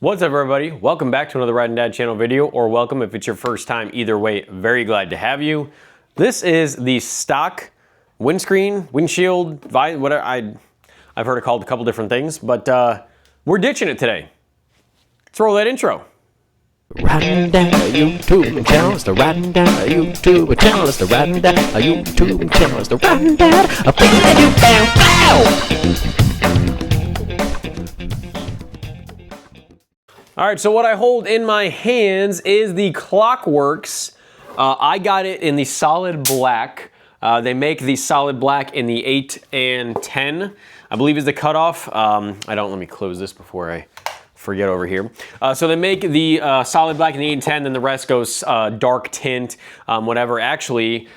What's up everybody? Welcome back to another Ride and Dad channel video, or welcome if it's your first time. Either way, very glad to have you. This is the stock windshield, whatever. I've heard it called a couple different things, but we're ditching it today. Let's roll that intro. Riding down a YouTube channel, it's the Riding Down a YouTube channel, it's the Riding Down a YouTube channel, it's the Riding Down a All right, so what I hold in my hands is the Klock Werks. I got it in the solid black. They make the solid black in the 8 and 10, I believe is the cutoff. Let me close this before I forget over here. So they make the solid black in the 8 and 10, then the rest goes dark tint, whatever. Actually,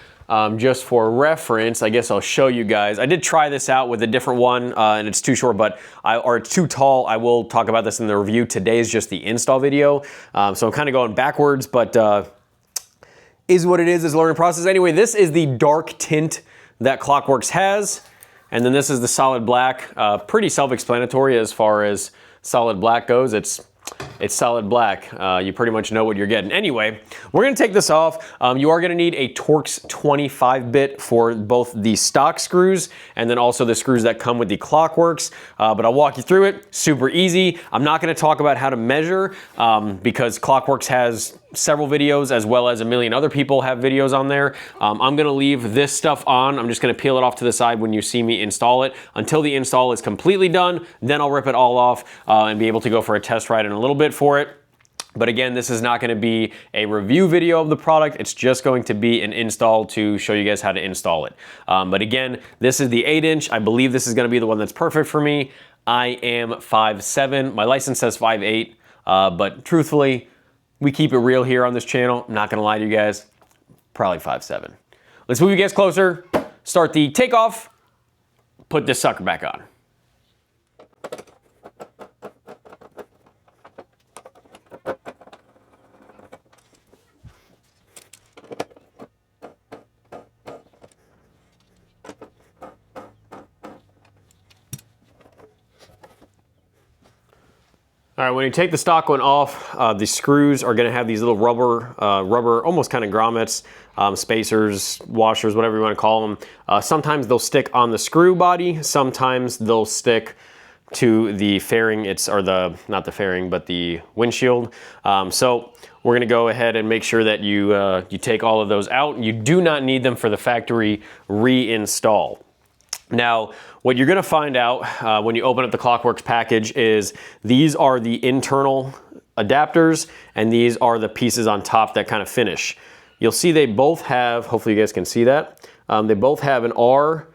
just for reference, I guess I'll show you guys. I did try this out with a different one, and it's too short, or it's too tall. I will talk about this in the review. Today is just the install video, so I'm kind of going backwards, but is what it is. It's a learning process. Anyway, this is the dark tint that Klock Werks has, and then this is the solid black. Pretty self-explanatory as far as solid black goes. It's solid black. You pretty much know what you're getting. Anyway, we're gonna take this off. You are gonna need a Torx 25 bit for both the stock screws and then also the screws that come with the Klock Werks. But I'll walk you through it, super easy. I'm not gonna talk about how to measure because Klock Werks has several videos as well as a million other people have videos on there. I'm gonna leave this stuff on. I'm just gonna peel it off to the side when you see me install it until the install is completely done. Then I'll rip it all off and be able to go for a test ride in a little bit for it. But again, this is not gonna be a review video of the product. It's just going to be an install to show you guys how to install it. But again, this is the 8-inch. I believe this is gonna be the one that's perfect for me. I am 5'7". My license says 5'8", but truthfully, we keep it real here on this channel. I'm not gonna lie to you guys, probably 5'7". Let's move you guys closer, start the takeoff, put this sucker back on. All right, when you take the stock one off, the screws are gonna have these little rubber, almost kind of grommets, spacers, washers, whatever you wanna call them. Sometimes they'll stick on the screw body, sometimes they'll stick to the fairing, not the fairing, but the windshield. So we're gonna go ahead and make sure that you take all of those out. You do not need them for the factory reinstall. Now, what you're gonna find out when you open up the Klock Werks package is these are the internal adapters and these are the pieces on top that kind of finish. You'll see they both have, hopefully you guys can see that, they both have an R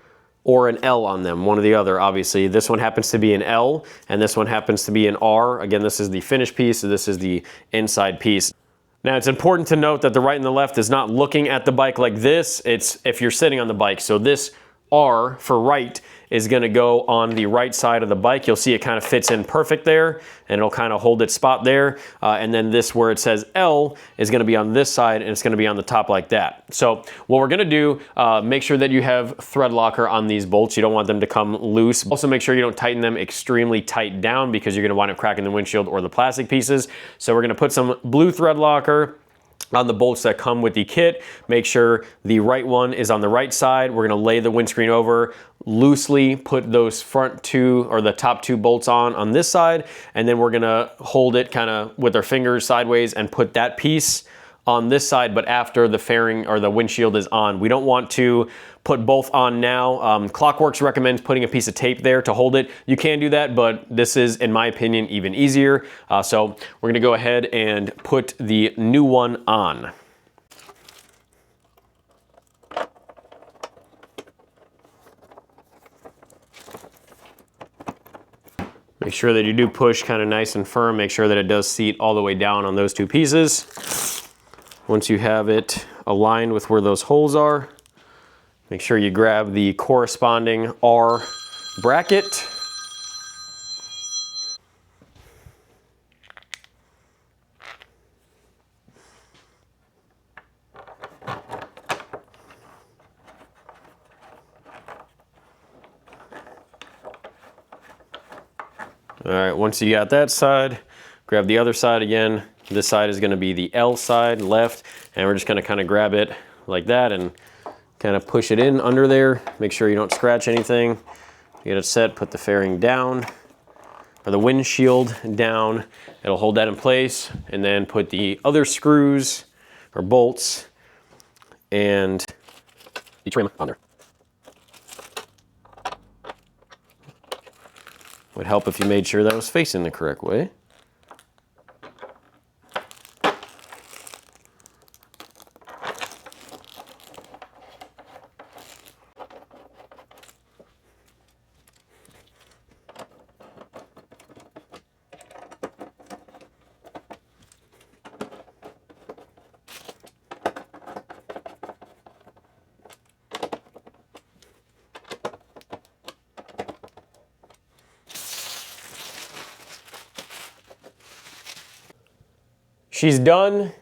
or an L on them, one or the other, obviously. This one happens to be an L and this one happens to be an R. Again, this is the finish piece, so this is the inside piece. Now, it's important to note that the right and the left is not looking at the bike like this. It's if you're sitting on the bike. So this R for right is gonna go on the right side of the bike. You'll see it kind of fits in perfect there and it'll kind of hold its spot there. And then this where it says L is gonna be on this side and it's gonna be on the top like that. So what we're gonna do, make sure that you have thread locker on these bolts. You don't want them to come loose. Also make sure you don't tighten them extremely tight down because you're gonna wind up cracking the windshield or the plastic pieces. So we're gonna put some blue thread locker on the bolts that come with the kit. Make sure the right one is on the right side. We're gonna lay the windscreen over, loosely put those front two or the top two bolts on this side, and then we're gonna hold it kind of with our fingers sideways and put that piece on this side, but after the fairing or the windshield is on. We don't want to put both on now. Klock Werks recommends putting a piece of tape there to hold it. You can do that, but this is, in my opinion, even easier. So we're gonna go ahead and put the new one on. Make sure that you do push kind of nice and firm. Make sure that it does seat all the way down on those two pieces. Once you have it aligned with where those holes are, make sure you grab the corresponding R bracket. All right, once you got that side, grab the other side again. This side is gonna be the L side, left, and we're just gonna kind of grab it like that and kind of push it in under there. Make sure you don't scratch anything. Get it set, put the fairing down, or the windshield down. It'll hold that in place, and then put the other screws or bolts and the trim on there. Would help if you made sure that was facing the correct way. She's done,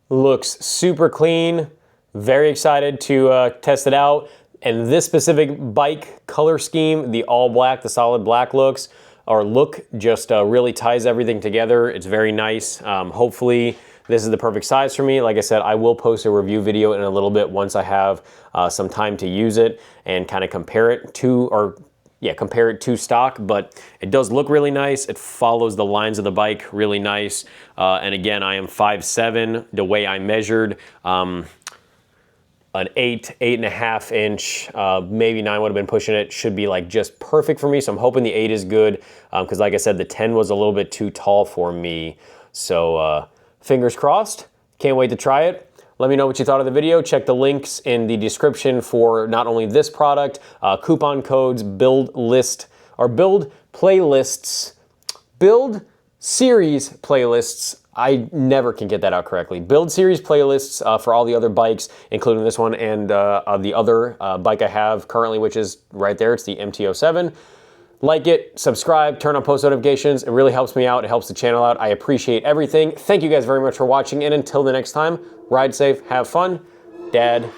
looks super clean, very excited to test it out. And this specific bike color scheme, the all black, the solid black look just really ties everything together. It's very nice. Hopefully this is the perfect size for me. Like I said, I will post a review video in a little bit once I have some time to use it and kind of compare it to stock, but it does look really nice. It follows the lines of the bike really nice. And again, I am 5'7". The way I measured, an 8.5 inch, maybe 9 would have been pushing it, should be like just perfect for me. So I'm hoping the 8 is good, because like I said, the 10 was a little bit too tall for me. So fingers crossed, can't wait to try it. Let me know what you thought of the video. Check the links in the description for not only this product, coupon codes, build series playlists. I never can get that out correctly. Build series playlists for all the other bikes, including this one and the other bike I have currently, which is right there. It's the MT07. Like it, subscribe, turn on post notifications. It really helps me out. It helps the channel out. I appreciate everything. Thank you guys very much for watching. And until the next time, ride safe, have fun. Dad